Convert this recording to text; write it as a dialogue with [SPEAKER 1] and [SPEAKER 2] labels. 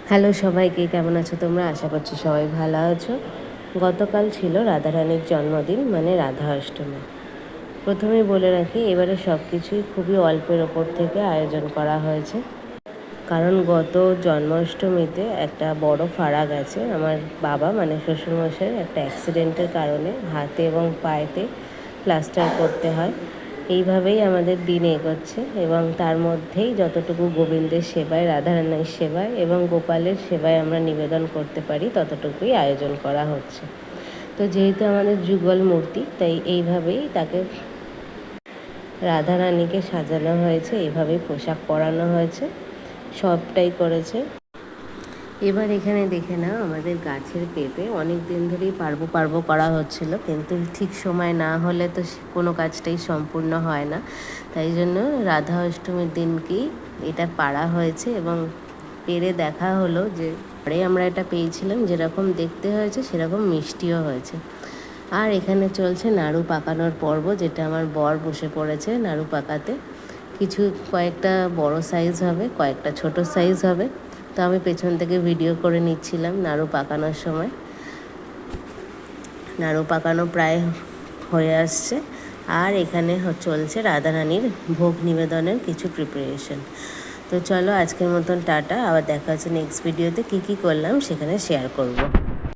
[SPEAKER 1] Hello সবাইকে, কেমন আছো তোমরা? আশা করছি সবাই ভালো আছো। গতকাল ছিল রাধারানীর জন্মদিন, মানে রাধা অষ্টমী। প্রথমেই বলে রাখি, এবারে সব কিছুই খুবই অল্পের ওপর থেকে আয়োজন করা হয়েছে, কারণ গত জন্মাষ্টমীতে একটা বড় ফাড়া গেছে। আমার বাবা মানে শ্বশুরমশাইয়ের একটা অ্যাক্সিডেন্টের কারণে হাতে এবং পায়েতে প্লাস্টার করতে হয়। এইভাবেই আমাদের দিন এগোচ্ছে এবং তার মধ্যেই যতটুকু গোবিন্দের সেবায়, রাধারানীর সেবায় এবং গোপালের সেবায় আমরা নিবেদন করতে পারি ততটুকুই আয়োজন করা হচ্ছে। তো যেহেতু আমাদের যুগল মূর্তি, তাই এইভাবেই তাকে রাধারানীকে সাজানো হয়েছে, এইভাবেই পোশাক পরানো হয়েছে, সবটাই করেছে। এবার এখানে দেখে নাও, আমাদের গাছের পেঁপে অনেক দিন ধরেই পারবো করা হচ্ছিল, কিন্তু ঠিক সময় না হলে তো কোনো কাজটাই সম্পূর্ণ হয় না। তাই জন্য রাধা অষ্টমীর দিনকেই এটা পাড়া হয়েছে এবং পেরে দেখা হলো যে পরে আমরা এটা পেয়েছিলাম, যেরকম দেখতে হয়েছে সেরকম মিষ্টিও হয়েছে। আর এখানে চলছে নাড়ু পাকানোর পর্ব, যেটা আমার বর বসে পড়েছে নাড়ু পাকাতে। কয়েকটা বড় সাইজ হবে, কয়েকটা ছোট সাইজ হবে। তো আমি পেছন থেকে ভিডিও করে নিচ্ছিলাম নাড়ু পাকানোর সময়। নাড়ু পাকানো প্রায় হয়ে আসছে, আর এখানে চলছে রাধারানীর ভোগ নিবেদনের কিছু প্রিপারেশন। তো চলো, আজকের মতন টাটা। আবার দেখা হচ্ছে নেক্সট ভিডিওতে। কী করলাম সেখানে শেয়ার করব।